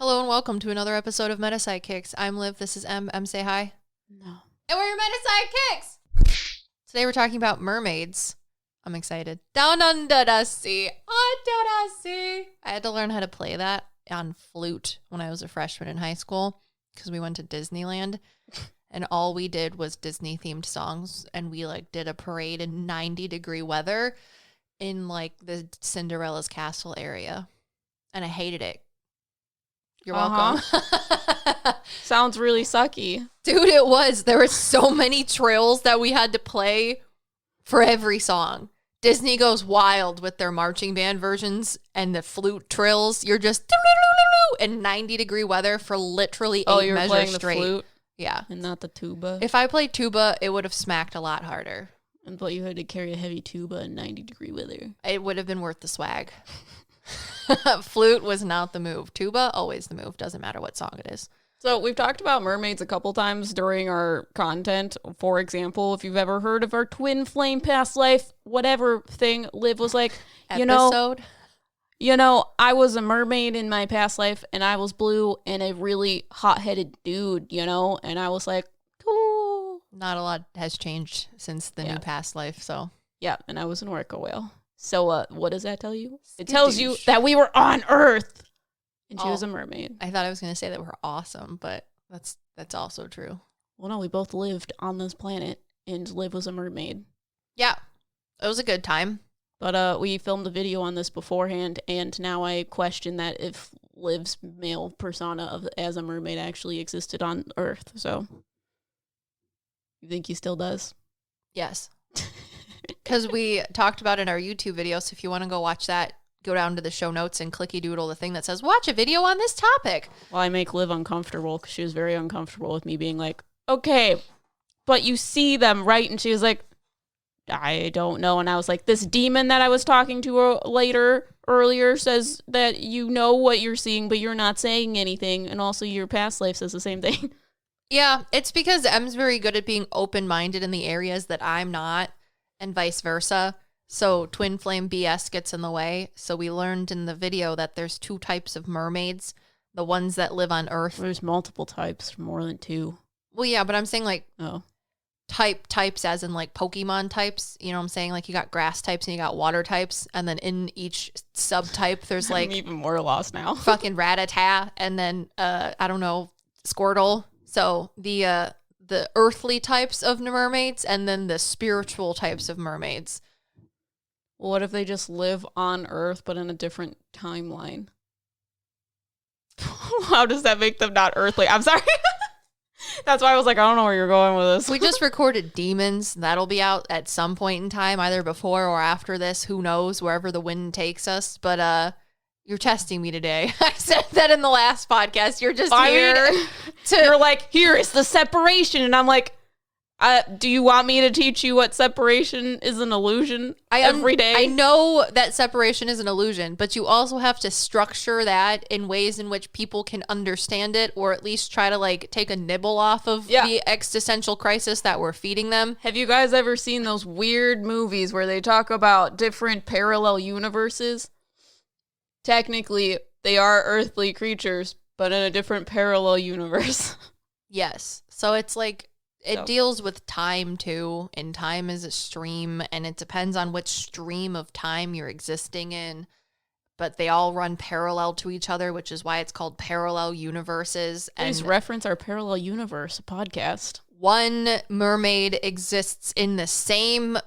Hello and welcome to another episode of Meta PsycKicks. I'm Liv, this is M. M, say hi. No. And we're your Meta PsycKicks! Today we're talking about mermaids. I'm excited. Down under the sea, under the sea. I had to learn how to play that on flute when I was a freshman in high school because we went to Disneyland and all we did was Disney themed songs, and we did a parade in 90-degree weather in the Cinderella's castle area, and I hated it. You're welcome. Sounds really sucky. Dude, it was. There were so many trills that we had to play for every song. Disney goes wild with their marching band versions and the flute trills. You're just in 90-degree weather for literally 8 you're measures playing straight. The flute yeah. and not the tuba. If I played tuba, it would have smacked a lot harder. But you had to carry a heavy tuba in 90-degree weather. It would have been worth the swag. Flute was not the move. Tuba, always the move. Doesn't matter what song it is. So we've talked about mermaids a couple times during our content. For example, if you've ever heard of our twin flame past life, whatever thing, Liv was like, Episode? I was a mermaid in my past life and I was blue and a really hot-headed dude, and I was like, cool. Not a lot has changed since the new past life, so. Yeah, and I was an orca whale. So what does that tell you? It tells you that we were on Earth, and she was a mermaid. I thought I was going to say that we're awesome, but that's also true. Well, no, we both lived on this planet, and Liv was a mermaid. Yeah, it was a good time. But we filmed a video on this beforehand, and now I question that if Liv's male persona as a mermaid actually existed on Earth. So, you think he still does? Yes. Because we talked about it in our YouTube video, so if you want to go watch that, go down to the show notes and clicky doodle the thing that says, watch a video on this topic. Well, I make Liv uncomfortable because she was very uncomfortable with me being like, okay, but you see them, right? And she was like, I don't know. And I was like, this demon that I was talking to earlier says that you know what you're seeing, but you're not saying anything. And also your past life says the same thing. Yeah, it's because M's very good at being open-minded in the areas that I'm not, and vice versa. So twin flame BS gets in the way. So we learned in the video that there's 2 types of mermaids. The ones that live on Earth. There's multiple types, more than 2. Well, yeah, but I'm saying types as in Pokemon types. You know what I'm saying? You got grass types and you got water types. And then in each subtype, there's I'm even more lost now. fucking Rattata and then, I don't know, Squirtle. So the earthly types of mermaids and then the spiritual types of mermaids. Well, what if they just live on Earth but in a different timeline? How does that make them not earthly? I'm sorry. That's why I was like, I don't know where you're going with this. We just recorded Demons. That'll be out at some point in time, either before or after this. Who knows, wherever the wind takes us. But you're testing me today. I said that in the last podcast. You're just You're like, here is the separation. And I'm like, do you want me to teach you what separation is an illusion every day? I know that separation is an illusion, but you also have to structure that in ways in which people can understand it, or at least try to take a nibble off of the existential crisis that we're feeding them. Have you guys ever seen those weird movies where they talk about different parallel universes? Technically, they are earthly creatures, but in a different parallel universe. Yes. So it's it deals with time too, and time is a stream, and it depends on which stream of time you're existing in, but they all run parallel to each other, which is why it's called parallel universes. Please reference our Parallel Universe podcast. One mermaid exists in the same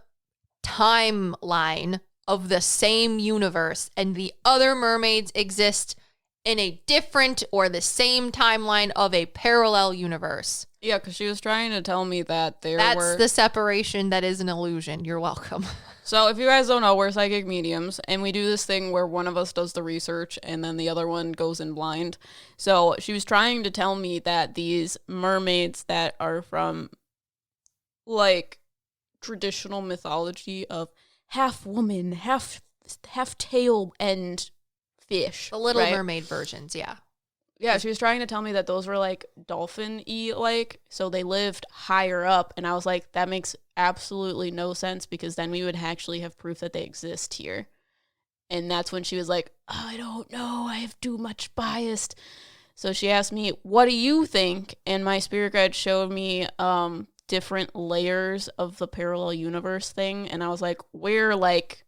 timeline of the same universe, and the other mermaids exist in a different or the same timeline of a parallel universe. Yeah, because she was trying to tell me that That's the separation that is an illusion. You're welcome. So if you guys don't know, we're psychic mediums, and we do this thing where one of us does the research, and then the other one goes in blind. So she was trying to tell me that these mermaids that are from, traditional mythology of half woman, half tail, and fish. The Little Mermaid versions, yeah. Yeah, she was trying to tell me that those were dolphin-y, so they lived higher up, and I was like, that makes absolutely no sense, because then we would actually have proof that they exist here. And that's when she was like, oh, I don't know, I have too much biased So she asked me, what do you think? And my spirit guide showed me different layers of the parallel universe thing. And I was like, we're like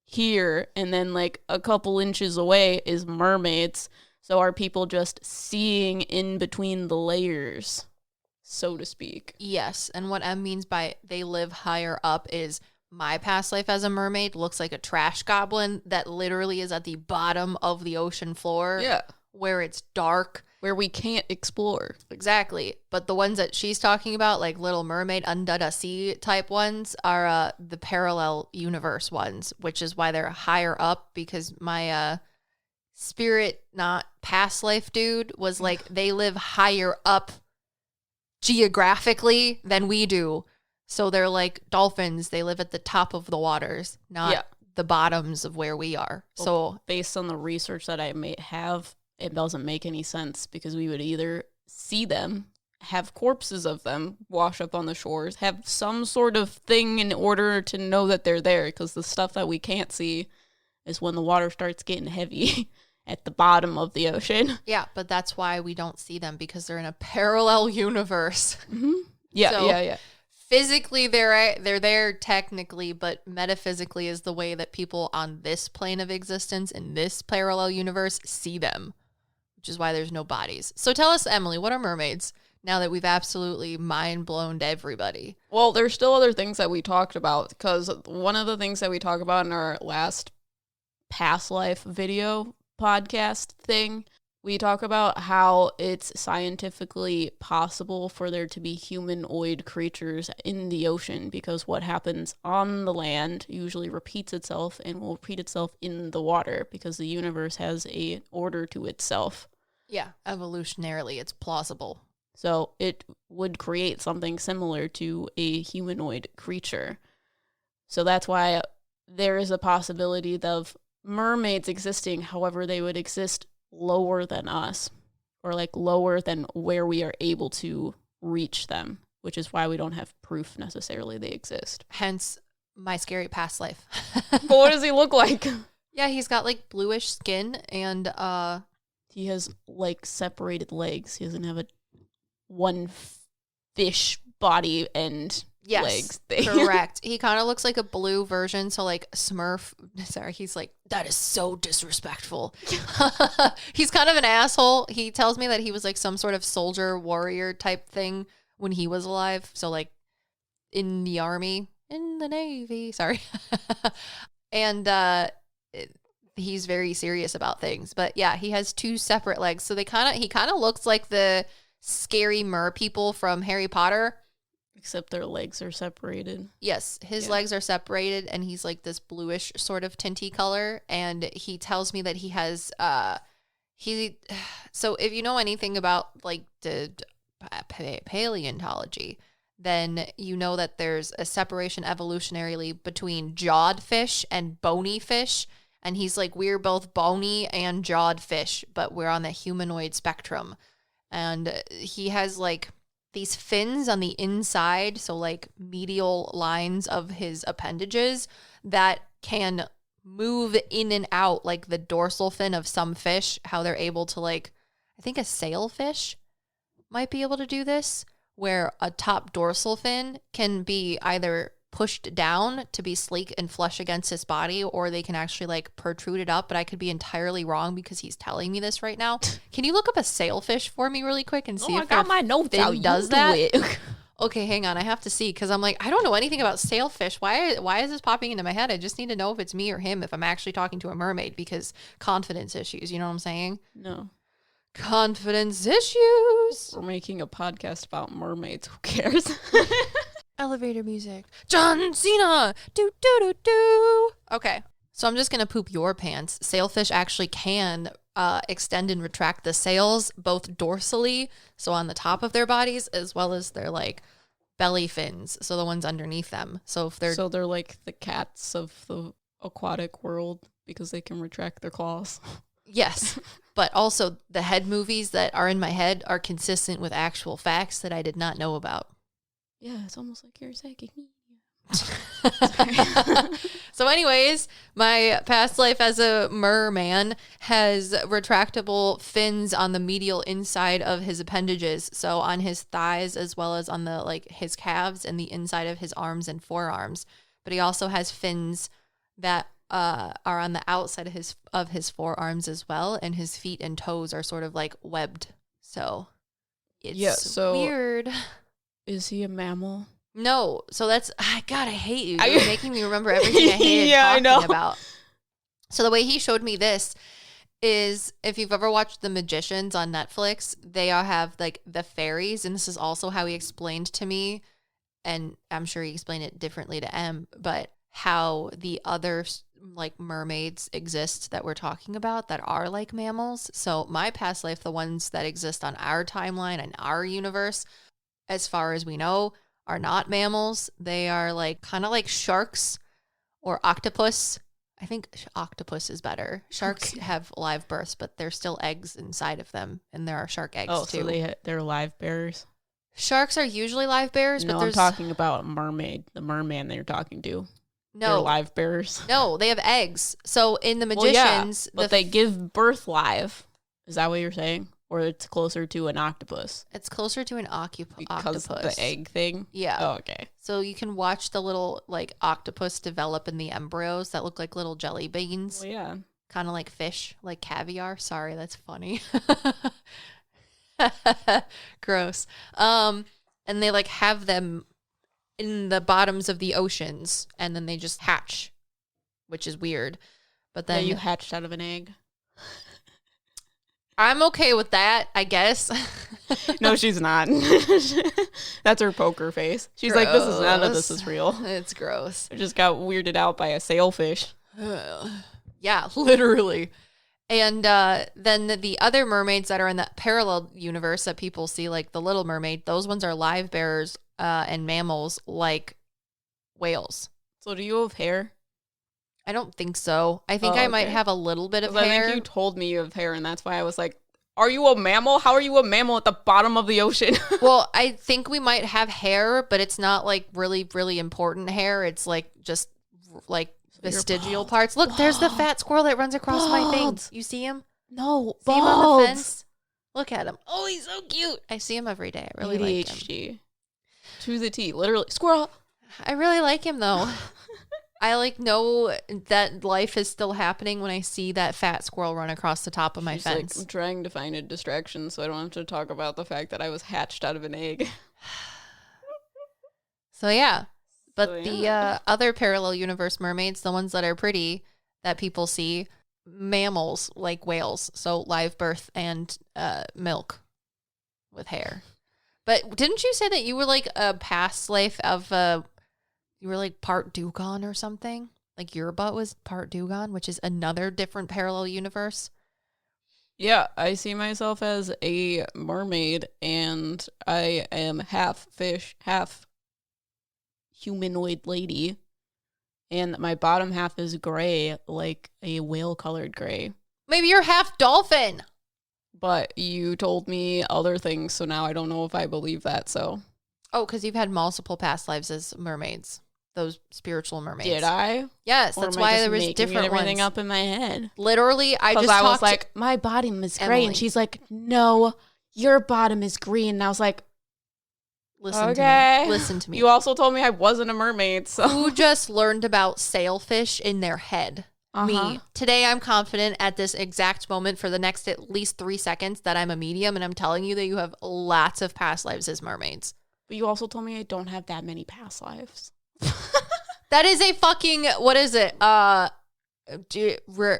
here. And then like a couple inches away is mermaids. So are people just seeing in between the layers, so to speak? Yes. And what M means by they live higher up is my past life as a mermaid looks like a trash goblin that literally is at the bottom of the ocean floor. Yeah. Where it's dark. Where we can't explore. Exactly. But the ones that she's talking about, like Little Mermaid, Under the Sea type ones, are the parallel universe ones, which is why they're higher up, because my spirit, not past life dude, was like, they live higher up geographically than we do. So they're like dolphins. They live at the top of the waters, not the bottoms of where we are. Well, so based on the research that I may have, it doesn't make any sense, because we would either see them, have corpses of them wash up on the shores, have some sort of thing in order to know that they're there, because the stuff that we can't see is when the water starts getting heavy at the bottom of the ocean. Yeah, but that's why we don't see them, because they're in a parallel universe. Mm-hmm. Yeah, so physically, they're there technically, but metaphysically is the way that people on this plane of existence in this parallel universe see them, which is why there's no bodies. So tell us, Emily, what are mermaids? Now that we've absolutely mind-blown everybody. Well, there's still other things that we talked about, because one of the things that we talked about in our last past life video podcast thing, we talk about how it's scientifically possible for there to be humanoid creatures in the ocean, because what happens on the land usually repeats itself and will repeat itself in the water, because the universe has an order to itself. Yeah, evolutionarily, it's plausible. So it would create something similar to a humanoid creature. So that's why there is a possibility of mermaids existing, however, they would exist lower than us, or like lower than where we are able to reach them, which is why we don't have proof necessarily they exist. Hence my scary past life. But what does he look like? Yeah, he's got like bluish skin, and he has like separated legs. He doesn't have a one fish body and legs thing. Correct. He kind of looks like a blue version, so like Smurf. Sorry, he's like, that is so disrespectful. He's kind of an asshole. He tells me that he was like some sort of soldier warrior type thing when he was alive. So like in the army, in the Navy, sorry. And he's very serious about things. But yeah, he has two separate legs. So he kind of looks like the scary merpeople from Harry Potter. Except their legs are separated. Yes, his legs are separated, and he's like this bluish sort of tinty color. And he tells me that he has so if you know anything about like the paleontology, then you know that there's a separation evolutionarily between jawed fish and bony fish. And he's like, we're both bony and jawed fish, but we're on the humanoid spectrum. And he has like these fins on the inside, so like medial lines of his appendages that can move in and out, like the dorsal fin of some fish, how they're able to, like, I think a sailfish might be able to do this, where a top dorsal fin can be either pushed down to be sleek and flush against his body, or they can actually like protrude it up. But I could be entirely wrong because he's telling me this right now. Can you look up a sailfish for me really quick and see if I got my notes out? Does that? Okay, hang on. I have to see, because I'm like, I don't know anything about sailfish. Why is this popping into my head? I just need to know if it's me or him, if I'm actually talking to a mermaid, because confidence issues. You know what I'm saying? No. Confidence issues. We're making a podcast about mermaids. Who cares? Elevator music. John Cena. Do, do, do, do. Okay. So I'm just going to poop your pants. Sailfish actually can extend and retract the sails, both dorsally, so on the top of their bodies, as well as their like belly fins, so the ones underneath them. So if they're like the cats of the aquatic world, because they can retract their claws. Yes. But also the head movies that are in my head are consistent with actual facts that I did not know about. Yeah, it's almost like you're psychic. So anyways, my past life as a merman has retractable fins on the medial inside of his appendages. So on his thighs, as well as on the like his calves and the inside of his arms and forearms. But he also has fins that are on the outside of his forearms as well. And his feet and toes are sort of like webbed. So it's weird. Is he a mammal? No, so I hate you. You're making me remember everything I hated talking about. So the way he showed me this is, if you've ever watched The Magicians on Netflix, they all have like the fairies, and this is also how he explained to me, and I'm sure he explained it differently to Em, but how the other like mermaids exist that we're talking about that are like mammals. So my past life, the ones that exist on our timeline and our universe, as far as we know, are not mammals. They are like kind of like sharks or octopus. I think octopus is better. Sharks have live births, but there's still eggs inside of them, and there are shark eggs too. So they're live bearers? Sharks are usually live bearers, but I'm talking about a mermaid, the merman that you're talking to. No. They're live bearers. No, they have eggs. So in The Magicians... but they give birth live. Is that what you're saying? Or it's closer to an octopus? It's closer to an octopus. Because the egg thing? Yeah. Oh, okay. So you can watch the little like octopus develop in the embryos that look like little jelly beans. Well, yeah. Kind of like fish, like caviar. Sorry, that's funny. Gross. And they like have them in the bottoms of the oceans, and then they just hatch, which is weird. But then you hatched out of an egg. I'm okay with that, I guess. No, she's not. That's her poker face. She's gross. Like, none of this is real. It's gross. I just got weirded out by a sailfish. Yeah, literally. And then the other mermaids that are in that parallel universe that people see, like the Little Mermaid, those ones are live bearers and mammals like whales. So do you have hair? I don't think so. I think I might have a little bit of hair. I think you told me you have hair, and that's why I was like, are you a mammal? How are you a mammal at the bottom of the ocean? Well, I think we might have hair, but it's not like really, really important hair. It's like just like vestigial parts. Look, there's the fat squirrel that runs across my thing. You see him? No, see him on the fence? Look at him. Oh, he's so cute. I see him every day. I really like him. To the T, literally. Squirrel. I really like him, though. I like know that life is still happening when I see that fat squirrel run across the top of my fence. Like, I'm trying to find a distraction so I don't have to talk about the fact that I was hatched out of an egg. So yeah, but the other parallel universe mermaids, the ones that are pretty that people see, mammals like whales, so live birth and milk with hair. But didn't you say that you were like a past life of you were like part dugong or something? Like your butt was part dugong, which is another different parallel universe. Yeah, I see myself as a mermaid, and I am half fish, half humanoid lady. And my bottom half is gray, like a whale-colored gray. Maybe you're half dolphin. But you told me other things, so now I don't know if I believe that, so. Oh, because you've had multiple past lives as mermaids. Those spiritual mermaids. Did I? Yes, that's why there was different everything ones. Up in my head. Literally, I was like, my bottom is gray, and she's like, no, your bottom is green. And I was like, listen to me. You also told me I wasn't a mermaid, so. Who just learned about sailfish in their head? Me. Today, I'm confident at this exact moment for the next at least 3 seconds that I'm a medium, and I'm telling you that you have lots of past lives as mermaids. But you also told me I don't have that many past lives. That is a fucking, what is it?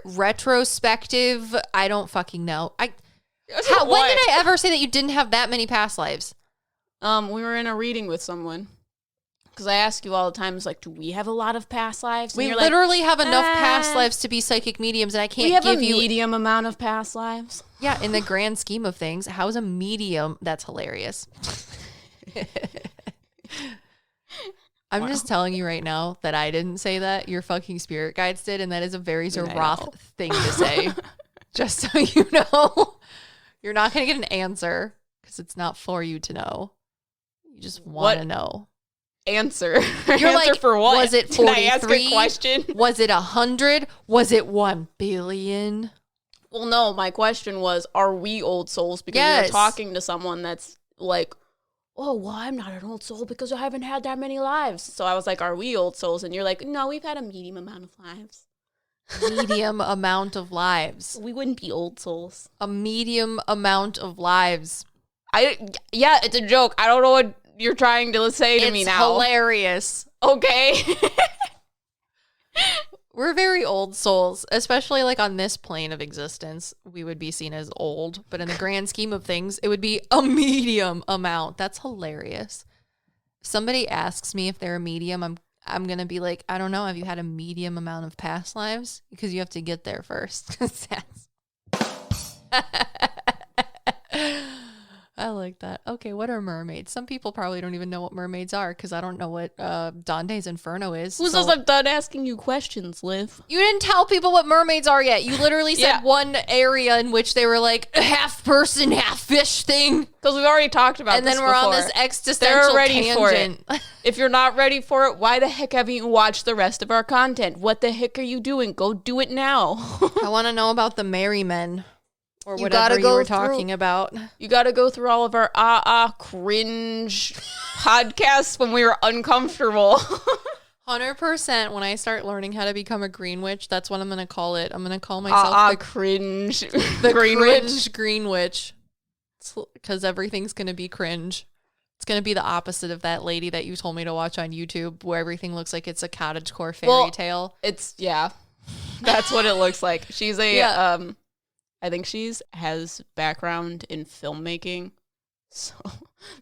Retrospective. I don't fucking know. When did I ever say that you didn't have that many past lives? We were in a reading with someone. Because I ask you all the time, it's like, do we have a lot of past lives? And we literally have enough past lives to be psychic mediums, and I can't give you... We have a medium amount of past lives. Yeah, in the grand scheme of things, how's a medium? That's hilarious. I'm just telling you right now that I didn't say that. Your fucking spirit guides did, and that is a very Zeroth thing to say. Just so you know. You're not going to get an answer, because it's not for you to know. You just want to know. answer. You're Answer like, for what? was it Did I ask 43? a question? Was it 100? Was it 1 billion? Well, no, my question was, are we old souls? Because Yes. you're talking to someone that's like, oh, well, I'm not an old soul because I haven't had that many lives. So I was like, are we old souls? And you're like, no, we've had a medium amount of lives. Medium amount of lives. We wouldn't be old souls. A medium amount of lives. Yeah, it's a joke. I don't know what you're trying to say to me It's now. hilarious. Okay. We're very old souls, especially like on this plane of existence. We would be seen as old, but in the grand scheme of things, it would be a medium amount. That's hilarious. If somebody asks me if they're a medium, I'm going to be like, I don't know. Have you had a medium amount of past lives? Because you have to get there first. I like that. Okay, what are mermaids? Some people probably don't even know what mermaids are because I don't know what Dante's Inferno is. Who says I'm done asking you questions, Liv? You didn't tell people what mermaids are yet. You literally said one area in which they were like a half person, half fish thing. Because we've already talked about And this then we're on before. this existential They're ready tangent. for it. If you're not ready for it, why the heck haven't you watched the rest of our content? What the heck are you doing? Go do it now. I want to know about the merrymen. Or You whatever gotta you go were through- talking about. You got to go through all of our cringe podcasts when we were uncomfortable. 100% when I start learning how to become a green witch, that's what I'm going to call it. I'm going to call myself the cringe. the green cringe witch. green witch. Because everything's going to be cringe. It's going to be the opposite of that lady that you told me to watch on YouTube where everything looks like it's a cottagecore fairy tale. Yeah. That's what it looks like. She's a I think has background in filmmaking. So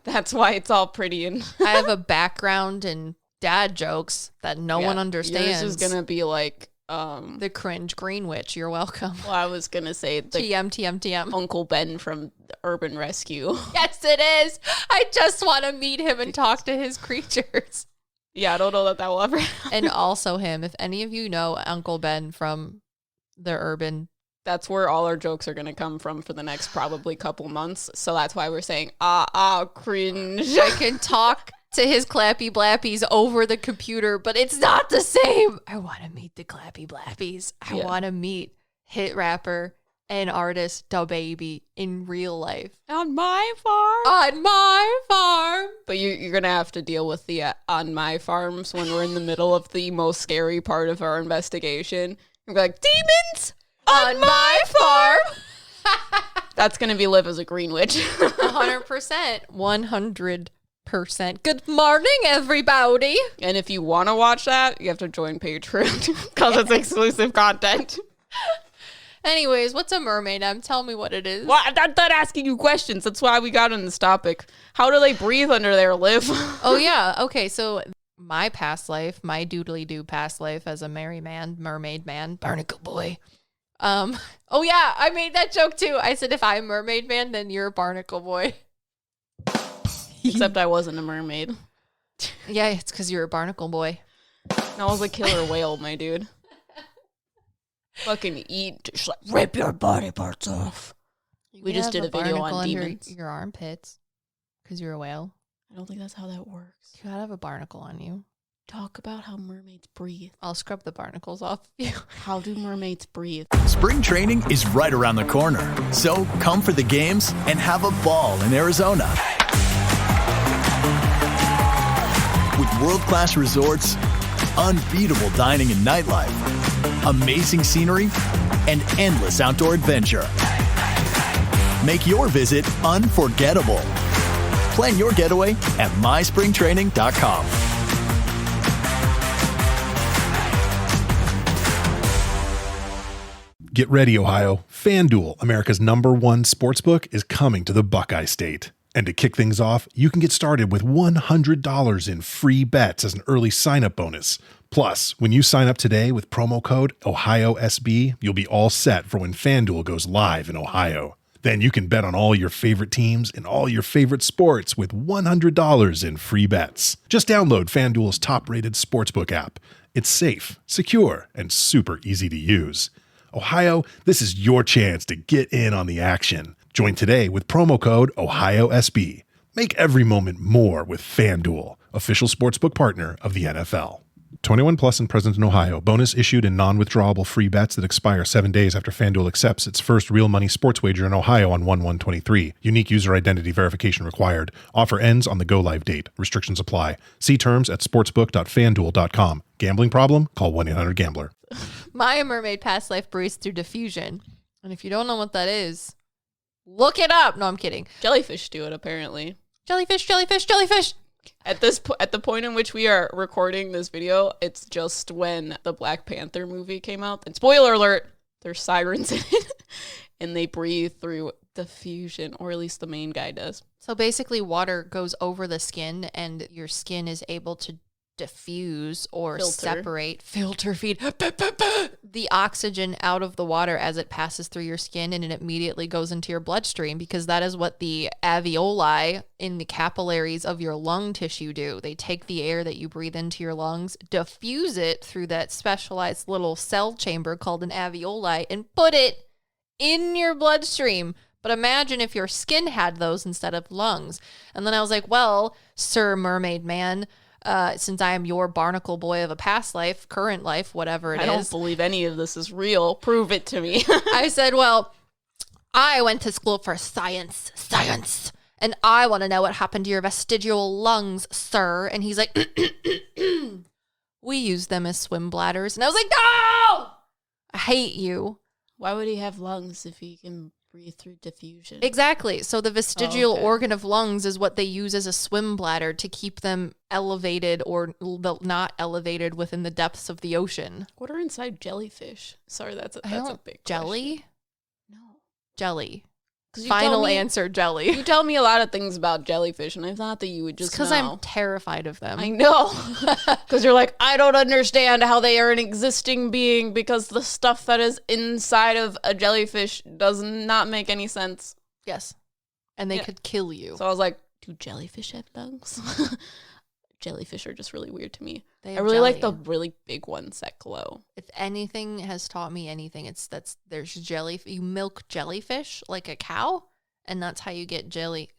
that's why it's all pretty and I have a background in dad jokes that no one understands. Yours is going to be like the cringe green witch. You're welcome. well, I was going to say the TM. Uncle Ben from the Urban Rescue. Yes, it is. I just want to meet him and talk to his creatures. Yeah, I don't know that will ever happen. And also him. If any of you know Uncle Ben from the Urban, that's where all our jokes are going to come from for the next probably couple months. So that's why we're saying, cringe. I can talk to his clappy blappies over the computer, but it's not the same. I want to meet the clappy blappies. I want to meet hit rapper and artist DaBaby in real life. On my farm. On my farm. But you're going to have to deal with the on my farms when we're in the middle of the most scary part of our investigation. You're like, demons on my farm. That's going to be Liv as a green witch. 100%. 100%. Good morning, everybody. And if you want to watch that, you have to join Patreon because it's exclusive content. Anyways, what's a mermaid? Tell me what it is. Well, I'm not done asking you questions. That's why we got on this topic. How do they breathe under there, Liv? Oh, yeah. Okay, so my past life, my doodly-doo past life as a mermaid man, barnacle boy. Oh, yeah, I made that joke, too. I said, if I'm mermaid man, then you're a barnacle boy. Except I wasn't a mermaid. Yeah, it's because you're a barnacle boy. I was a killer whale, my dude. Fucking eat, just like rip your body parts off. We just did a video on demons. Your armpits, because you're a whale. I don't think that's how that works. You gotta have a barnacle on you. Talk about how mermaids breathe. I'll scrub the barnacles off you. How do mermaids breathe? Spring training is right around the corner, so come for the games and have a ball in Arizona. With world-class resorts, unbeatable dining and nightlife, amazing scenery, and endless outdoor adventure. Make your visit unforgettable. Plan your getaway at myspringtraining.com. Get ready, Ohio. FanDuel, America's #1 sportsbook, is coming to the Buckeye State. And to kick things off, you can get started with $100 in free bets as an early sign-up bonus. Plus, when you sign up today with promo code OhioSB, you'll be all set for when FanDuel goes live in Ohio. Then you can bet on all your favorite teams and all your favorite sports with $100 in free bets. Just download FanDuel's top-rated sportsbook app. It's safe, secure, and super easy to use. Ohio, this is your chance to get in on the action. Join today with promo code OhioSB. Make every moment more with FanDuel, official sportsbook partner of the NFL. 21 plus and present in Ohio. Bonus issued in non-withdrawable free bets that expire 7 days after FanDuel accepts its first real money sports wager in Ohio on 1/1/23. Unique user identity verification required. Offer ends on the go-live date. Restrictions apply. See terms at sportsbook.fanduel.com. Gambling problem? Call 1-800-GAMBLER. My mermaid past life breathes through diffusion. And if you don't know what that is, look it up. No, I'm kidding. Jellyfish do it, apparently. Jellyfish, jellyfish, jellyfish. At the point in which we are recording this video, it's just when the Black Panther movie came out. And spoiler alert, there's sirens in it. And they breathe through diffusion, or at least the main guy does. So basically water goes over the skin and your skin is able to diffuse or filter feed the oxygen out of the water as it passes through your skin, and it immediately goes into your bloodstream, because that is what the alveoli in the capillaries of your lung tissue do. They take the air that you breathe into your lungs, diffuse it through that specialized little cell chamber called an alveoli, and put it in your bloodstream. But imagine if your skin had those instead of lungs. And then I was like, well, Sir Mermaid Man, since I am your barnacle boy of a past life, current life, whatever it is. I don't believe any of this is real. Prove it to me. I said, well, I went to school for science, and I want to know what happened to your vestigial lungs, sir. And he's like, we use them as swim bladders. And I was like, no! I hate you. Why would he have lungs if he can breathe through diffusion? Exactly. So the vestigial organ of lungs is what they use as a swim bladder to keep them elevated or not elevated within the depths of the ocean. What are inside jellyfish? Sorry, that's a big jelly? question. No. Jelly. Final answer, jelly. You tell me a lot of things about jellyfish, and I thought that you would just because I'm terrified of them. I know. Because you're like, I don't understand how they are an existing being, because the stuff that is inside of a jellyfish does not make any sense. Yes. And they could kill you. So I was like, do jellyfish have lungs? Jellyfish are just really weird to me. I really jelly. like the really big ones that glow. If anything has taught me anything, there's jelly. You milk jellyfish like a cow, and that's how you get jelly.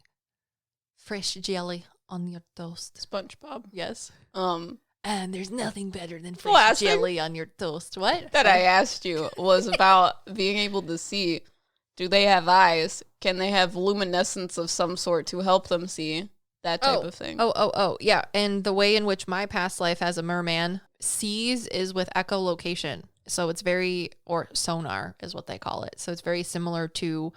Fresh jelly on your toast. SpongeBob. Yes. And there's nothing better than fresh jelly on your toast. What? That I asked you was about being able to see. Do they have eyes? Can they have luminescence of some sort to help them see? That type of thing. Yeah. And the way in which my past life as a merman sees is with echolocation. So it's or sonar is what they call it. So it's very similar to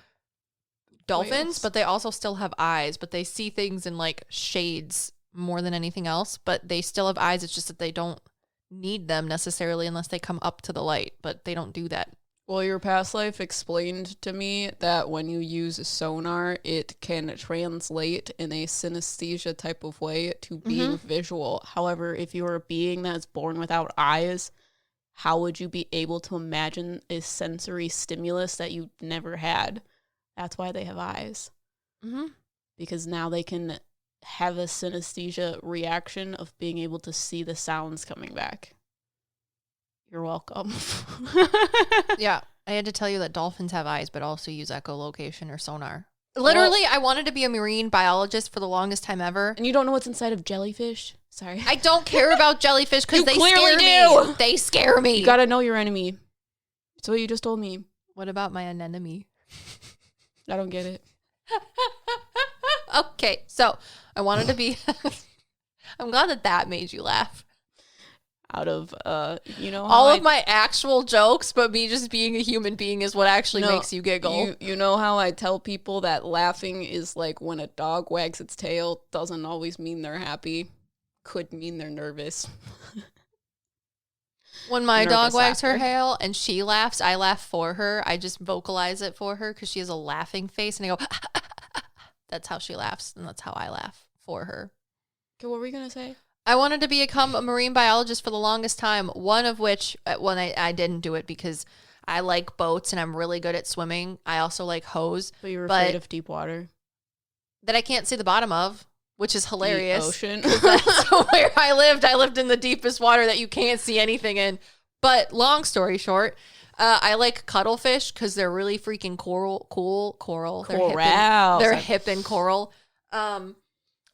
dolphins, but they also still have eyes, but they see things in like shades more than anything else, but they still have eyes. It's just that they don't need them necessarily unless they come up to the light, but they don't do that. Well, your past life explained to me that when you use sonar, it can translate in a synesthesia type of way to being visual. However, if you're a being that's born without eyes, how would you be able to imagine a sensory stimulus that you never had? That's why they have eyes. Mm-hmm. Because now they can have a synesthesia reaction of being able to see the sounds coming back. You're welcome. Yeah, I had to tell you that dolphins have eyes, but also use echolocation or sonar. Literally, I wanted to be a marine biologist for the longest time ever. And you don't know what's inside of jellyfish? Sorry. I don't care about jellyfish because they clearly scare do. me. They scare me. You gotta know your enemy. That's what you just told me. What about my anemone? I don't get it. Okay, so I wanted to be... I'm glad that made you laugh. Out of, all of my actual jokes, but me just being a human being is what actually makes you giggle. You know how I tell people that laughing is like when a dog wags its tail, doesn't always mean they're happy. Could mean they're nervous. When my dog wags her tail and she laughs, I laugh for her. I just vocalize it for her because she has a laughing face, and I go, that's how she laughs, and that's how I laugh for her. Okay, what were you going to say? I wanted to become a marine biologist for the longest time, one of which, I didn't do it because I like boats and I'm really good at swimming. I also like hose. But you were afraid of deep water? That I can't see the bottom of, which is hilarious. The ocean? That's where I lived in the deepest water that you can't see anything in. But long story short, I like cuttlefish because they're really freaking cool. They're hip and coral.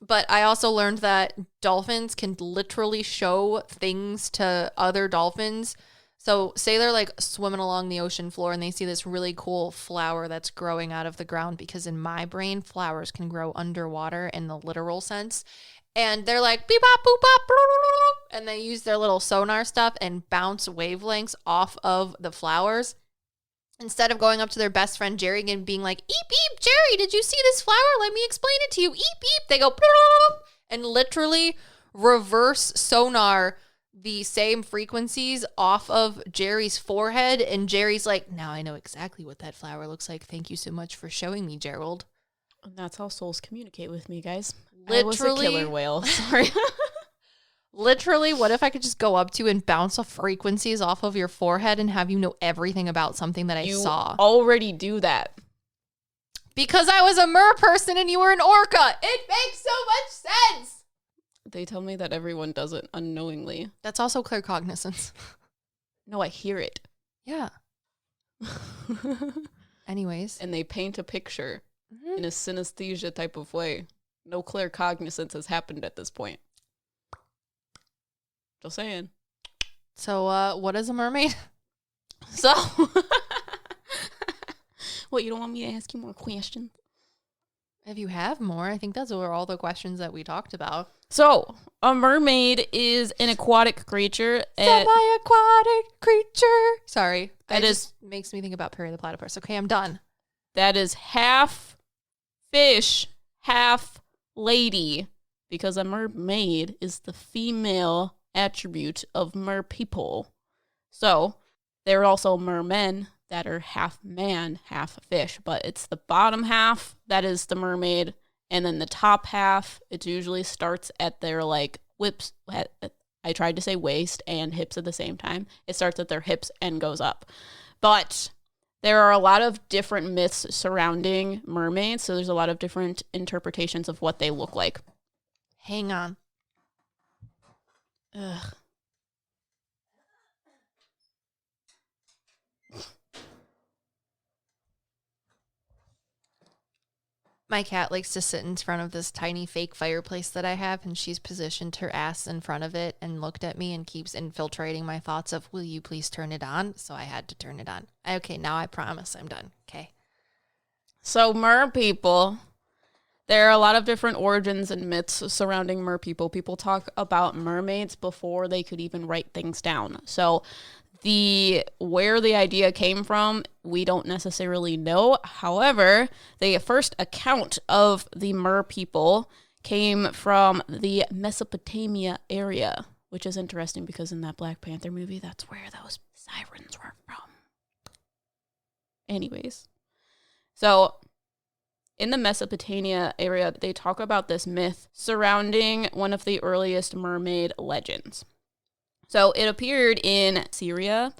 But I also learned that dolphins can literally show things to other dolphins. So say they're like swimming along the ocean floor and they see this really cool flower that's growing out of the ground, because in my brain, flowers can grow underwater in the literal sense. And they're like, beep, bop, boop, bop, and they use their little sonar stuff and bounce wavelengths off of the flowers. Instead of going up to their best friend Jerry and being like, eep, eep, Jerry, did you see this flower? Let me explain it to you. Eep, eep. They go, and literally reverse sonar the same frequencies off of Jerry's forehead. And Jerry's like, now I know exactly what that flower looks like. Thank you so much for showing me, Gerald. And that's how souls communicate with me, guys. Literally, I was a killer whale. Sorry. Literally, what if I could just go up to you and bounce off frequencies off of your forehead and have you know everything about something that I saw? You already do that. Because I was a mer person and you were an orca. It makes so much sense. They tell me that everyone does it unknowingly. That's also claircognizance. No, I hear it. Yeah. Anyways. And they paint a picture in a synesthesia type of way. No claircognizance has happened at this point. Just saying. So, what is a mermaid? So, what, you don't want me to ask you more questions? If you have more, I think those were all the questions that we talked about. So, a mermaid is an aquatic creature. Semi-aquatic creature. Sorry. That just makes me think about Perry the Platypus. Okay, I'm done. That is half fish, half lady, because a mermaid is the female attribute of merpeople. So there are also mermen that are half man, half fish, but it's the bottom half that is the mermaid, and then the top half, it usually starts at their like whips. I tried to say waist and hips at the same time. It starts at their hips and goes up. But there are a lot of different myths surrounding mermaids, so there's a lot of different interpretations of what they look like. Hang on. Ugh. My cat likes to sit in front of this tiny fake fireplace that I have, and she's positioned her ass in front of it and looked at me and keeps infiltrating my thoughts of, will you please turn it on? So I had to turn it on. Okay, now I promise I'm done. Okay. So merpeople, there are a lot of different origins and myths surrounding merpeople. People talk about mermaids before they could even write things down. So where the idea came from, we don't necessarily know. However, the first account of the merpeople came from the Mesopotamia area, which is interesting because in that Black Panther movie, that's where those sirens were from. Anyways, so in the Mesopotamia area, they talk about this myth surrounding one of the earliest mermaid legends. So it appeared in Syria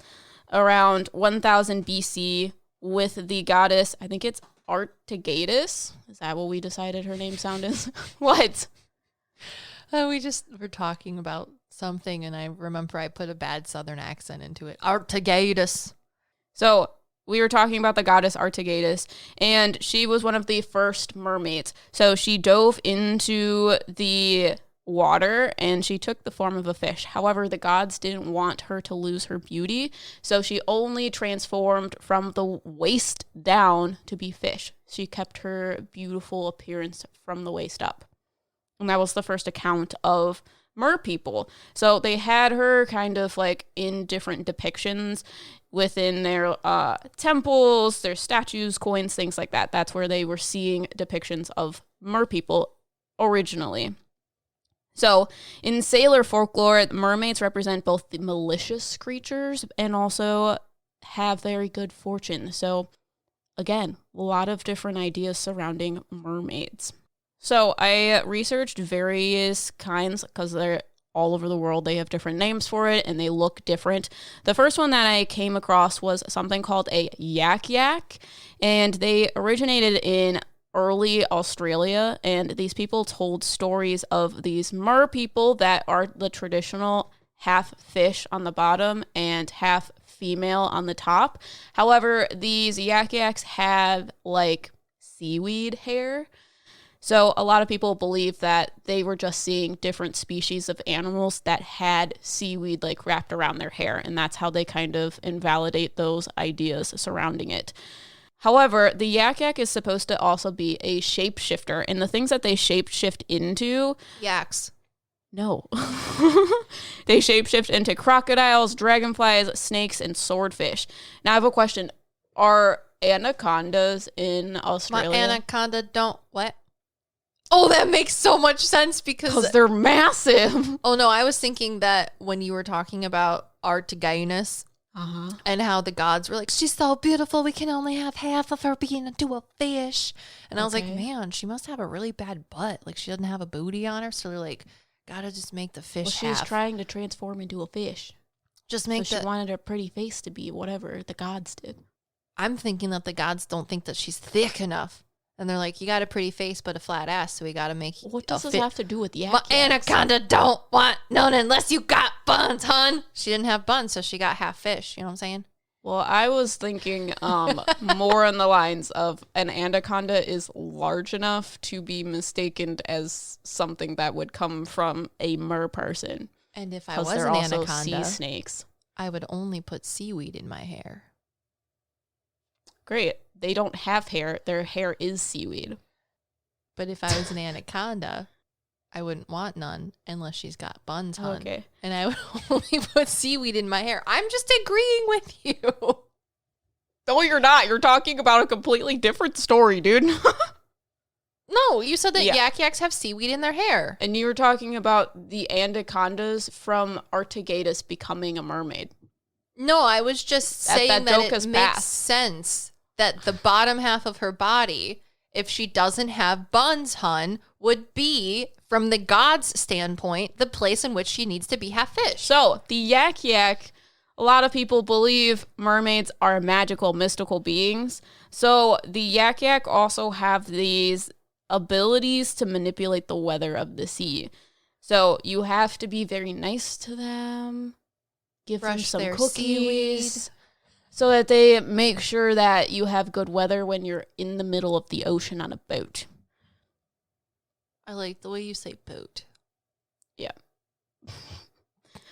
around 1000 BC with the goddess, I think it's Artigatis. Is that what we decided her name sound is? What? We just were talking about something, and I remember I put a bad southern accent into it. Artigatis. So we were talking about the goddess Artigatis, and she was one of the first mermaids. So she dove into the water and she took the form of a fish. However, the gods didn't want her to lose her beauty, so she only transformed from the waist down to be fish. She kept her beautiful appearance from the waist up. And that was the first account of merpeople. So they had her kind of like in different depictions within their temples, their statues, coins, things like that. That's where they were seeing depictions of merpeople originally. So in sailor folklore, mermaids represent both the malicious creatures and also have very good fortune. So again, a lot of different ideas surrounding mermaids. So I researched various kinds because they're all over the world. They have different names for it and they look different. The first one that I came across was something called a yak, and they originated in early Australia, and these people told stories of these merpeople that are the traditional half fish on the bottom and half female on the top. However, these yaks have like seaweed hair. So a lot of people believe that they were just seeing different species of animals that had seaweed like wrapped around their hair, and that's how they kind of invalidate those ideas surrounding it. However, the yak-yak is supposed to also be a shapeshifter, and the things that they shapeshift into... Yaks. No. They shapeshift into crocodiles, dragonflies, snakes, and swordfish. Now, I have a question. Are anacondas in Australia? My anaconda don't... What? Oh, that makes so much sense because... they're massive. Oh, no, I was thinking that when you were talking about Artaganus and how the gods were like, she's so beautiful, we can only have half of her being into a fish. And I was like, man, she must have a really bad butt. Like, she doesn't have a booty on her, so they're like... Gotta just make the fish she's trying to transform into a fish. Just make she wanted her pretty face to be whatever the gods did. I'm thinking that the gods don't think that she's thick enough. And they're like, you got a pretty face but a flat ass, so we gotta make you... What does this have to do with yak? My anaconda don't want none unless you got buns, hun. She didn't have buns, so she got half fish. You know what I'm saying? Well, I was thinking more on the lines of an anaconda is large enough to be mistaken as something that would come from a mer person. And if I was an anaconda, sea snakes, I would only put seaweed in my hair. Great. They don't have hair. Their hair is seaweed. But if I was an anaconda, I wouldn't want none unless she's got buns, hun. Okay. And I would only put seaweed in my hair. I'm just agreeing with you. No, you're not. You're talking about a completely different story, dude. No, you said that yak-yaks have seaweed in their hair. And you were talking about the anacondas from Artaganus becoming a mermaid. No, I was just saying that it makes sense that the bottom half of her body, if she doesn't have buns, hun, would be, from the gods' standpoint, the place in which she needs to be half fish. So, the yak-yak, a lot of people believe mermaids are magical, mystical beings. So, the yak-yak also have these abilities to manipulate the weather of the sea. So, you have to be very nice to them, give them some cookies, so that they make sure that you have good weather when you're in the middle of the ocean on a boat. I like the way you say boat. Yeah.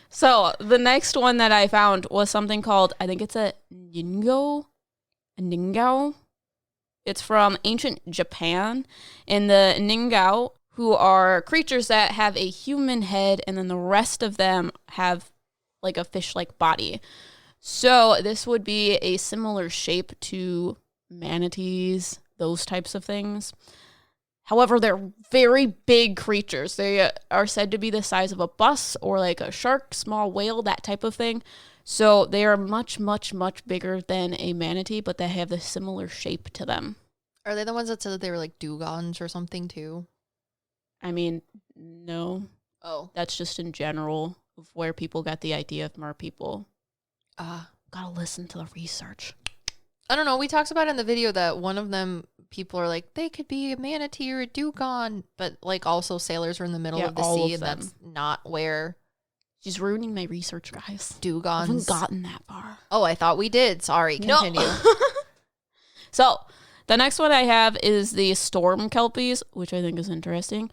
So the next one that I found was something called, I think it's a ningo. A ningao. It's from ancient Japan. And the ningao, who are creatures that have a human head, and then the rest of them have like a fish-like body. So this would be a similar shape to manatees, those types of things. However, they're very big creatures. They are said to be the size of a bus or like a shark, small whale, that type of thing. So they are much, much, much bigger than a manatee, but they have the similar shape to them. Are they the ones that said that they were like dugongs or something too? I mean, no. Oh. That's just in general of where people got the idea of merpeople. Gotta listen to the research. I don't know. We talked about in the video that one of them, people are like, they could be a manatee or a dugong, but like also sailors are in the middle of the sea, and that's not where. She's ruining my research, guys. Dugongs. I haven't gotten that far. Oh, I thought we did. Sorry. Continue. No. So the next one I have is the storm kelpies, which I think is interesting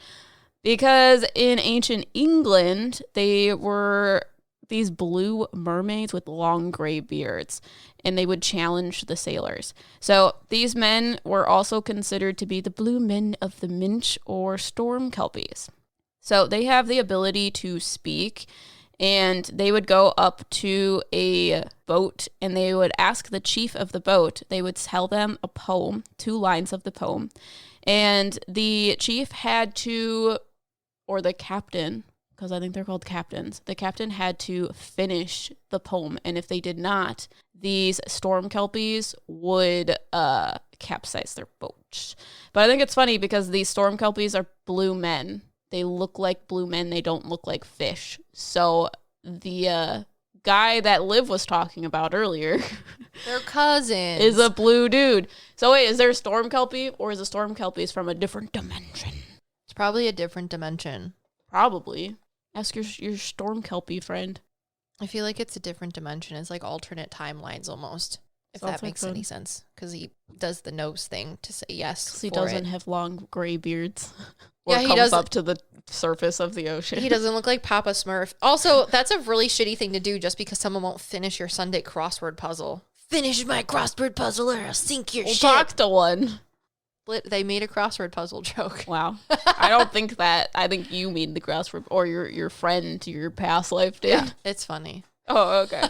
because in ancient England, they were these blue mermaids with long gray beards, and they would challenge the sailors. So these men were also considered to be the blue men of the Minch or storm kelpies. So they have the ability to speak, and they would go up to a boat and they would ask the chief of the boat, they would tell them a poem, 2 lines of the poem, and the chief had to, or the captain, because I think they're called captains, the captain had to finish the poem. And if they did not, these storm kelpies would capsize their boat. But I think it's funny because these storm kelpies are blue men. They look like blue men. They don't look like fish. So the guy that Liv was talking about earlier, their cousin, is a blue dude. So wait, is there a storm kelpie, or is the storm kelpies from a different dimension? It's probably a different dimension. Probably. Ask your storm kelpie friend. I feel like it's a different dimension. It's like alternate timelines almost, if that makes any sense. because he does the nose thing to say yes. He doesn't have long gray beards. Yeah, Or he comes doesn't- up to the surface of the ocean. He doesn't look like Papa Smurf. Also, that's a really shitty thing to do just because someone won't finish your Sunday crossword puzzle. Finish my crossword puzzle or I'll sink your We'll ship. talk to one. They made a crossword puzzle joke. Wow. I don't think that. I think you made the crossword, or your friend to your past life did. Yeah, it's funny. Oh, okay.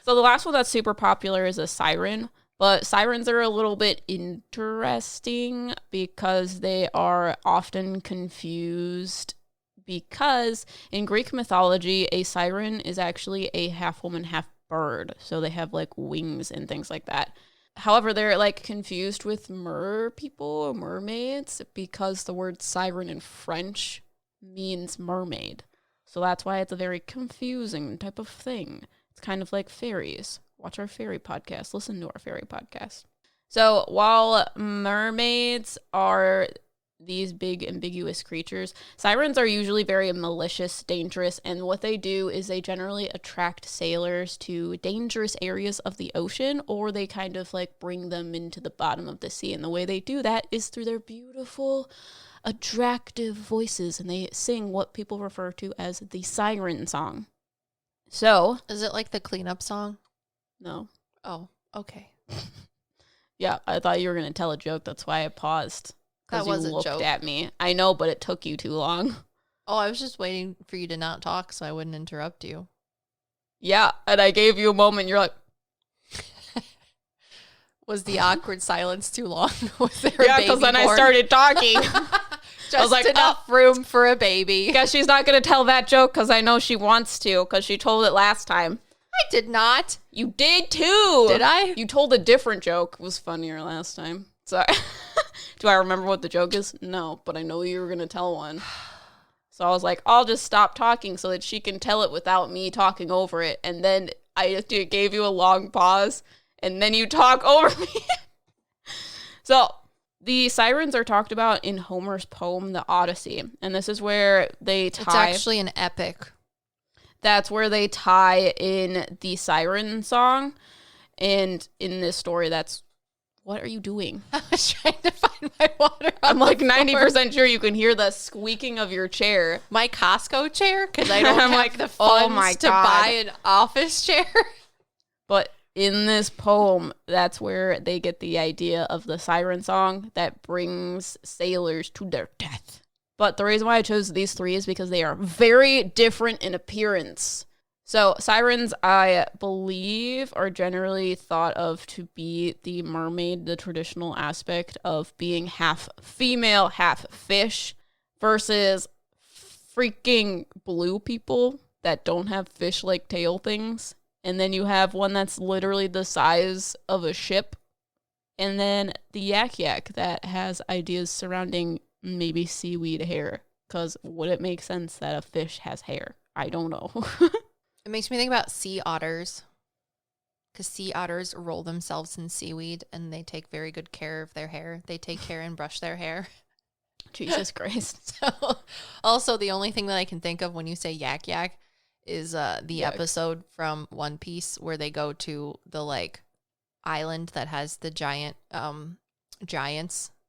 So the last one that's super popular is a siren. But sirens are a little bit interesting because they are often confused, because in Greek mythology, a siren is actually a half woman, half bird. So they have like wings and things like that. However, they're like confused with merpeople or mermaids because the word siren in French means mermaid. So that's why it's a very confusing type of thing. It's kind of like fairies. Watch our fairy podcast. Listen to our fairy podcast. So while mermaids are these big ambiguous creatures, sirens are usually very malicious, dangerous, and what they do is they generally attract sailors to dangerous areas of the ocean, or they kind of like bring them into the bottom of the sea. And the way they do that is through their beautiful, attractive voices, and they sing what people refer to as the siren song. So, Is it like the cleanup song? no. Oh, okay. Yeah, I thought you were going to tell a joke. That's why I paused. Because That was you a looked joke. at me. I know, but it took you too long. Oh, I was just waiting for you to not talk so I wouldn't interrupt you. Yeah, and I gave you a moment. You're like, Was the awkward silence too long? Was there yeah, a baby because then I born? started talking. Just was like, enough room for a baby. Guess she's not going to tell that joke because I know she wants to, because she told it last time. I did not. You did too. Did I? You told a different joke. It was funnier last time. Sorry. Do I remember what the joke is? No, but I know you were going to tell one. So I was like, I'll just stop talking so that she can tell it without me talking over it. And then I gave you a long pause, and then you talk over me. So the sirens are talked about in Homer's poem, The Odyssey. And this is where they tie... It's actually an epic. That's where they tie in the siren song. And in this story, that's... What are you doing? I was trying to find my water. I'm on like the floor. 90% sure you can hear the squeaking of your chair. My Costco chair because I don't I'm have like, the oh funds my to God. buy an office chair. But in this poem, that's where they get the idea of the siren song that brings sailors to their death. But the reason why I chose these three is because they are very different in appearance. So sirens, I believe, are generally thought of to be the mermaid, the traditional aspect of being half female, half fish, versus freaking blue people that don't have fish-like tail things. And then you have one that's literally the size of a ship. And then the yak that has ideas surrounding maybe seaweed hair. Because would it make sense that a fish has hair? I don't know. It makes me think about sea otters because sea otters roll themselves in seaweed and they take very good care of their hair. They take care and brush their hair. Jesus Christ. So, also, the only thing that I can think of when you say yak is the Yak. episode from One Piece where they go to the like island that has the giants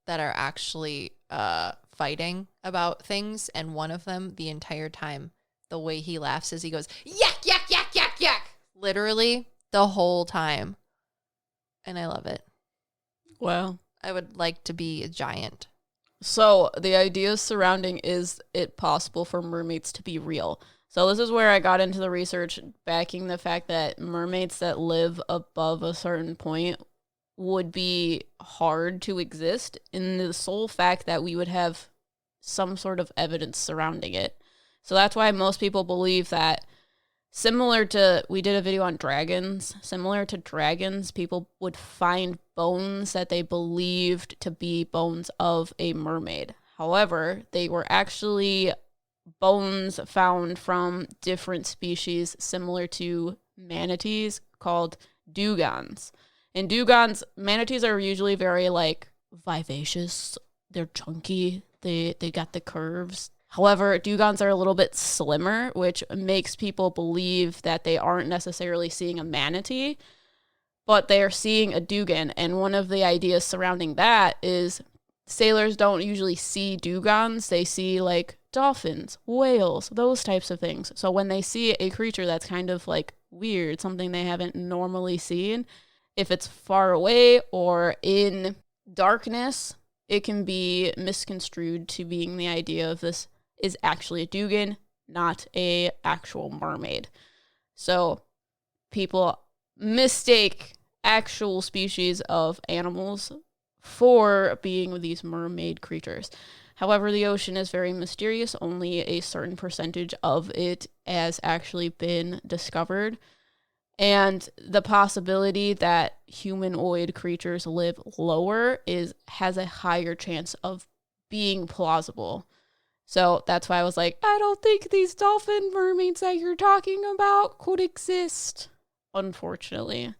that are actually fighting about things, and one of them the entire time the way he laughs is he goes yak yak yak yak yak literally the whole time, and I love it. Wow. I would like to be a giant. So the idea surrounding is it possible for mermaids to be real? So this is where I got into the research backing the fact that mermaids that live above a certain point would be hard to exist, in the sole fact that we would have some sort of evidence surrounding it. So that's why most people believe that we did a video on dragons, similar to dragons, people would find bones that they believed to be bones of a mermaid. However, they were actually bones found from different species similar to manatees called dugons. And manatees are usually very like vivacious. They're chunky. They got the curves. However, dugons are a little bit slimmer, which makes people believe that they aren't necessarily seeing a manatee, but they're seeing a dugong. And one of the ideas surrounding that is sailors don't usually see dugongs. They see like dolphins, whales, those types of things. So when they see a creature that's kind of like weird, something they haven't normally seen, if it's far away or in darkness, it can be misconstrued to being the idea of this is actually a dugong, not a actual mermaid. So people mistake actual species of animals for being these mermaid creatures. However, the ocean is very mysterious. Only a certain percentage of it has actually been discovered. And the possibility that humanoid creatures live lower has a higher chance of being plausible. So that's why I was like, I don't think these dolphin mermaids that you're talking about could exist, unfortunately.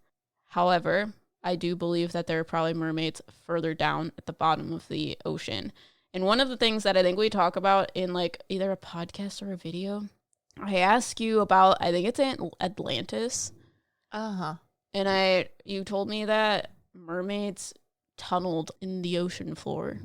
However, I do believe that there are probably mermaids further down at the bottom of the ocean. And one of the things that I think we talk about in like either a podcast or a video, I ask you about, I think it's Atlantis. And you told me that mermaids tunneled in the ocean floor.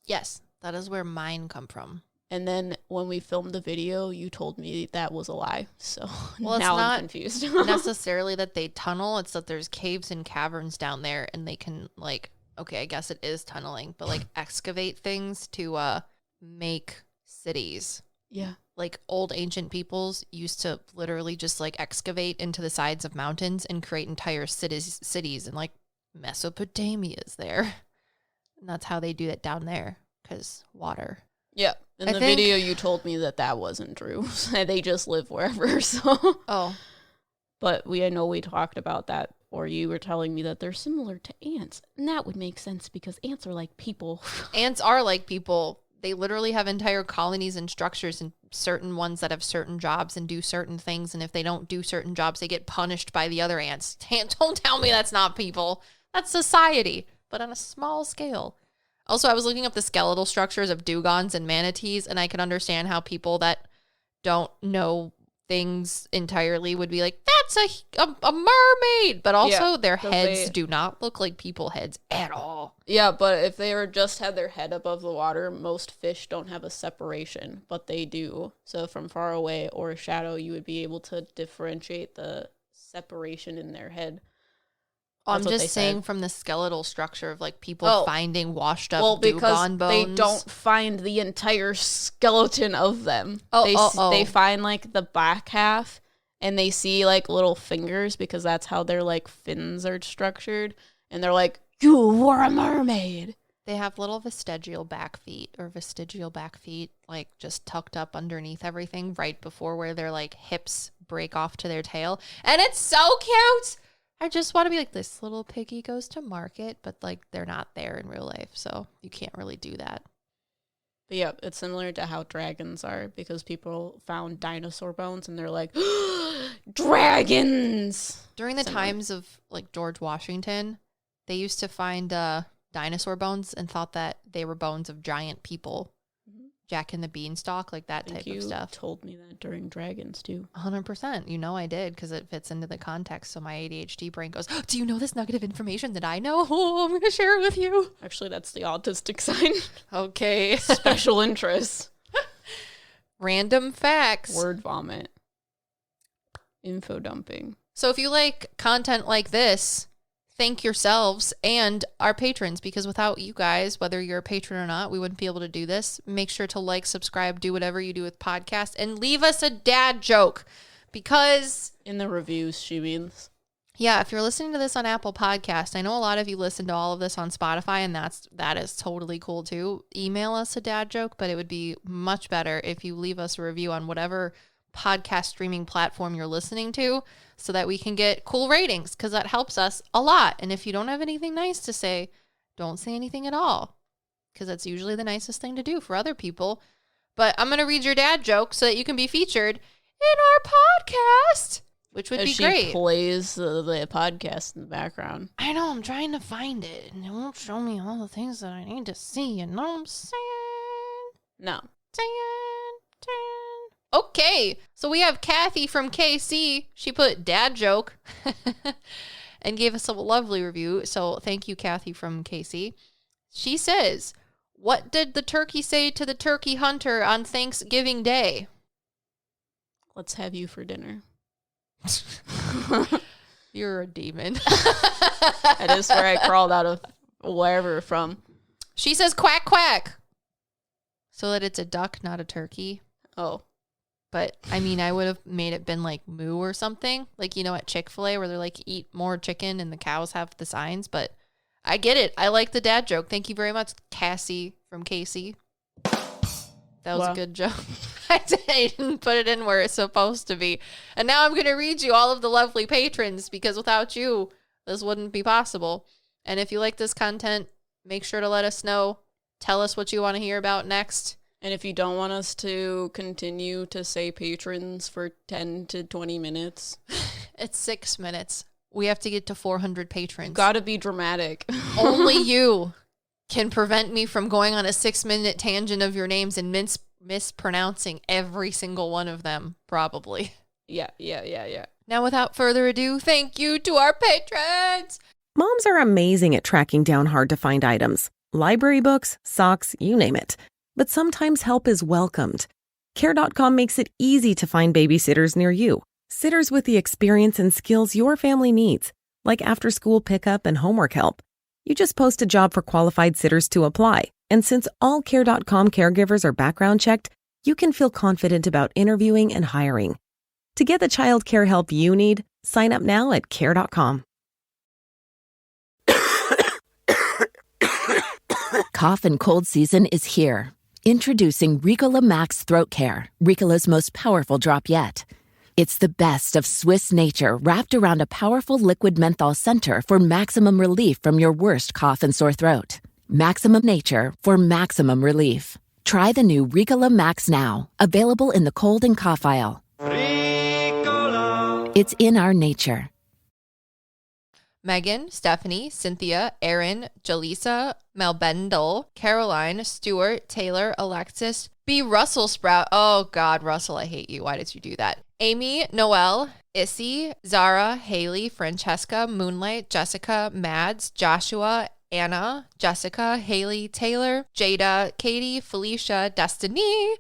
Yes, that is where mine come from. And then when we filmed the video, you told me that was a lie. So well, now I'm confused. necessarily that they tunnel. It's that there's caves and caverns down there, and they can like, okay, I guess it is tunneling, but like excavate things to make cities. Yeah. Like old ancient peoples used to literally just like excavate into the sides of mountains and create entire cities, and like Mesopotamia is there. And that's how they do it down there, because water. Yeah. In the video, you told me that wasn't true. They just live wherever. So. Oh. But I know we talked about that, or you were telling me that they're similar to ants. And that would make sense because ants are like people. Ants are like people. They literally have entire colonies and structures, and certain ones that have certain jobs and do certain things. And if they don't do certain jobs, they get punished by the other ants. Don't tell me that's not people. That's society, but on a small scale. Also, I was looking up the skeletal structures of dugongs and manatees, and I can understand how people that don't know things entirely would be like, that's a mermaid. But also, their heads do not look like people heads at all. Yeah, but if they just had their head above the water, most fish don't have a separation, but they do. So from far away or a shadow, you would be able to differentiate the separation in their head. I'm just saying from the skeletal structure of like people finding washed up dugong bones. They don't find the entire skeleton of them. They find like the back half, and they see like little fingers because that's how their like fins are structured. And they're like, you were a mermaid. They have little vestigial back feet, like just tucked up underneath everything right before where their like hips break off to their tail. And it's so cute. I just want to be like, this little piggy goes to market, but like they're not there in real life, so you can't really do that. But yeah, it's similar to how dragons are, because people found dinosaur bones and they're like, dragons! During the times of like George Washington, they used to find dinosaur bones and thought that they were bones of giant people. Jack and the Beanstalk, like that type of stuff. You told me that during dragons, too. 100%. You know I did, because it fits into the context. So my ADHD brain goes, do you know this nugget of information that I know? Oh, I'm going to share it with you. Actually, that's the autistic sign. Okay. Special interest. Random facts. Word vomit. Info dumping. So if you like content like this, thank yourselves and our patrons, because without you guys, whether you're a patron or not, we wouldn't be able to do this. Make sure to like, subscribe, do whatever you do with podcasts, and leave us a dad joke, because in the reviews, she means. Yeah, if you're listening to this on Apple Podcast, I know a lot of you listen to all of this on Spotify, and that is totally cool too. Email us a dad joke, but it would be much better if you leave us a review on whatever podcast streaming platform you're listening to, so that we can get cool ratings, because that helps us a lot. And if you don't have anything nice to say, don't say anything at all, because that's usually the nicest thing to do for other people. But I'm going to read your dad joke so that you can be featured in our podcast, which would be great. She plays the podcast in the background. I know, I'm trying to find it, and it won't show me all the things that I need to see. You know what I'm saying? No. Okay, so we have Kathy from KC. She put dad joke. and gave us a lovely review. So thank you, Kathy from Casey. She says, what did the turkey say to the turkey hunter on Thanksgiving Day? Let's have you for dinner. You're a demon. That is where I crawled out of wherever from. She says quack, quack. So that it's a duck, not a turkey. Oh. But, I mean, I would have made it been like moo or something. Like, you know, at Chick-fil-A where they're like, eat more chicken and the cows have the signs. But I get it. I like the dad joke. Thank you very much, Cassie from Casey. That was a good joke. I didn't put it in where it's supposed to be. And now I'm going to read you all of the lovely patrons because without you, this wouldn't be possible. And if you like this content, make sure to let us know. Tell us what you want to hear about next. And if you don't want us to continue to say patrons for 10 to 20 minutes. It's 6 minutes. We have to get to 400 patrons. Gotta be dramatic. Only you can prevent me from going on a 6-minute tangent of your names and mispronouncing every single one of them, probably. Yeah. Now, without further ado, thank you to our patrons. Moms are amazing at tracking down hard-to-find items. Library books, socks, you name it. But sometimes help is welcomed. Care.com makes it easy to find babysitters near you. Sitters with the experience and skills your family needs, like after-school pickup and homework help. You just post a job for qualified sitters to apply. And since all Care.com caregivers are background checked, you can feel confident about interviewing and hiring. To get the child care help you need, sign up now at Care.com. Cough and cold season is here. Introducing Ricola Max Throat Care, Ricola's most powerful drop yet. It's the best of Swiss nature wrapped around a powerful liquid menthol center for maximum relief from your worst cough and sore throat. Maximum nature for maximum relief. Try the new Ricola Max now, available in the cold and cough aisle. Ricola. It's in our nature. Megan, Stephanie, Cynthia, Erin, Jaleesa, Melbendel, Caroline, Stuart, Taylor, Alexis, B. Russell Sprout. Oh, God, Russell, I hate you. Why did you do that? Amy, Noelle, Issy, Zara, Haley, Francesca, Moonlight, Jessica, Mads, Joshua, Anna, Jessica, Haley, Taylor, Jada, Katie, Felicia, Destiny,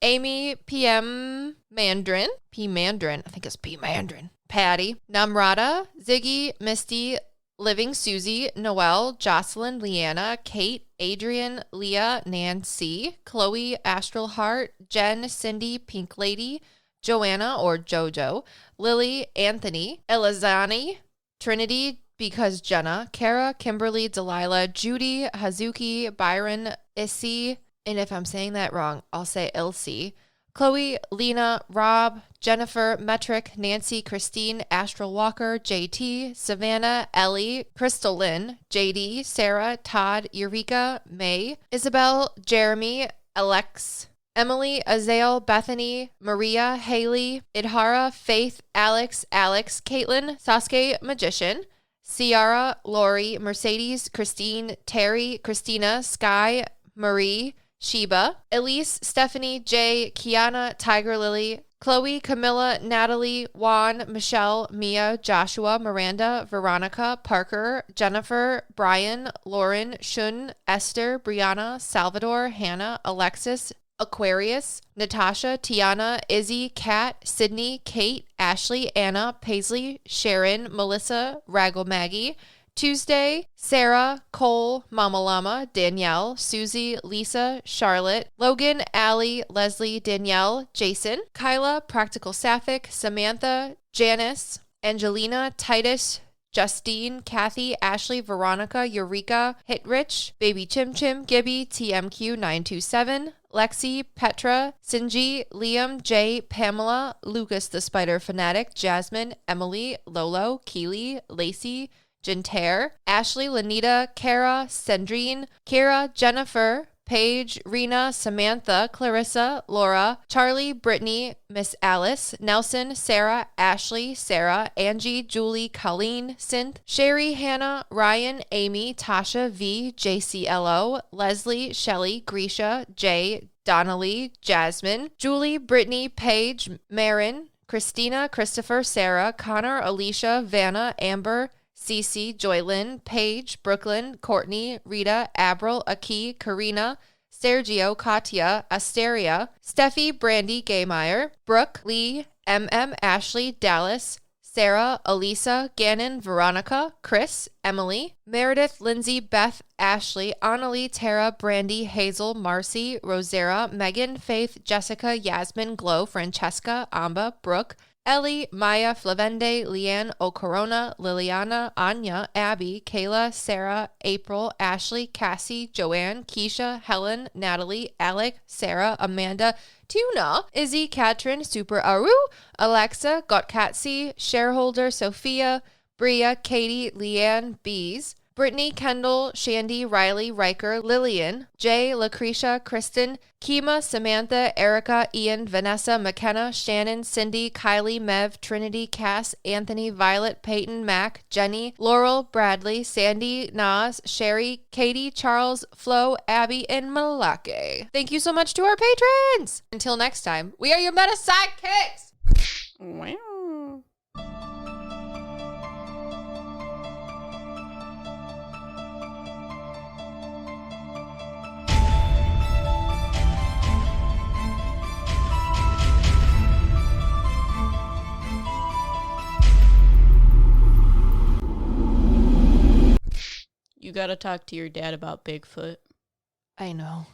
Amy, PM Mandarin, I think it's P Mandarin, Patty, Namrata, Ziggy, Misty, Living Susie, Noelle, Jocelyn, Leanna, Kate, Adrian, Leah, Nancy, Chloe, Astral Heart, Jen, Cindy, Pink Lady, Joanna or Jojo, Lily, Anthony, Elizani, Trinity, because Jenna, Kara, Kimberly, Delilah, Judy, Hazuki, Byron, Issy, and if I'm saying that wrong, I'll say Ilse, Chloe, Lena, Rob, Jennifer, Metric, Nancy, Christine, Astral Walker, JT, Savannah, Ellie, Crystal Lynn, JD, Sarah, Todd, Eureka, May, Isabel, Jeremy, Alex, Emily, Azael, Bethany, Maria, Haley, Idhara, Faith, Alex, Caitlin, Sasuke, Magician, Ciara, Lori, Mercedes, Christine, Terry, Christina, Sky, Marie, Sheba, Elise, Stephanie, Jay, Kiana, Tiger Lily, Chloe, Camilla, Natalie, Juan, Michelle, Mia, Joshua, Miranda, Veronica, Parker, Jennifer, Brian, Lauren, Shun, Esther, Brianna, Salvador, Hannah, Alexis, Aquarius, Natasha, Tiana, Izzy, Kat, Sydney, Kate, Ashley, Anna, Paisley, Sharon, Melissa, Raggle Maggie, Tuesday, Sarah, Cole, Mama Llama, Danielle, Susie, Lisa, Charlotte, Logan, Allie, Leslie, Danielle, Jason, Kyla, Practical Sapphic, Samantha, Janice, Angelina, Titus, Justine, Kathy, Ashley, Veronica, Eureka, Hitrich, Baby Chim Chim, Gibby, TMQ927, Lexi, Petra, Sinji, Liam, Jay, Pamela, Lucas the Spider Fanatic, Jasmine, Emily, Lolo, Keely, Lacey, Jintair, Ashley, Lanita, Kara, Sandrine, Kira, Jennifer, Paige, Rena, Samantha, Clarissa, Laura, Charlie, Brittany, Miss Alice, Nelson, Sarah, Ashley, Sarah, Angie, Julie, Colleen, Synth, Sherry, Hannah, Ryan, Amy, Tasha, V, JCLO, Leslie, Shelly, Grisha, Jay, Donnelly, Jasmine, Julie, Brittany, Paige, Marin, Christina, Christopher, Sarah, Connor, Alicia, Vanna, Amber, Cece, Joylyn, Paige, Brooklyn, Courtney, Rita, Abril, Aki, Karina, Sergio, Katya, Asteria, Steffi, Brandy, Gaymeyer, Brooke, Lee, Ashley, Dallas, Sarah, Elisa, Gannon, Veronica, Chris, Emily, Meredith, Lindsay, Beth, Ashley, Annalie, Tara, Brandy, Hazel, Marcy, Rosera, Megan, Faith, Jessica, Yasmin, Glow, Francesca, Amba, Brooke, Ellie, Maya, Flavende, Leanne, Ocorona, Liliana, Anya, Abby, Kayla, Sarah, April, Ashley, Cassie, Joanne, Keisha, Helen, Natalie, Alec, Sarah, Amanda, Tuna, Izzy, Katrin, Super Aru, Alexa, Gotkatsy, Shareholder, Sophia, Bria, Katie, Leanne, Bees, Brittany, Kendall, Shandy, Riley, Riker, Lillian, Jay, Lucretia, Kristen, Kima, Samantha, Erica, Ian, Vanessa, McKenna, Shannon, Cindy, Kylie, Mev, Trinity, Cass, Anthony, Violet, Peyton, Mac, Jenny, Laurel, Bradley, Sandy, Nas, Sherry, Katie, Charles, Flo, Abby, and Malake. Thank you so much to our patrons! Until next time, we are your Meta PsycKicks! Wow. You gotta talk to your dad about Bigfoot. I know.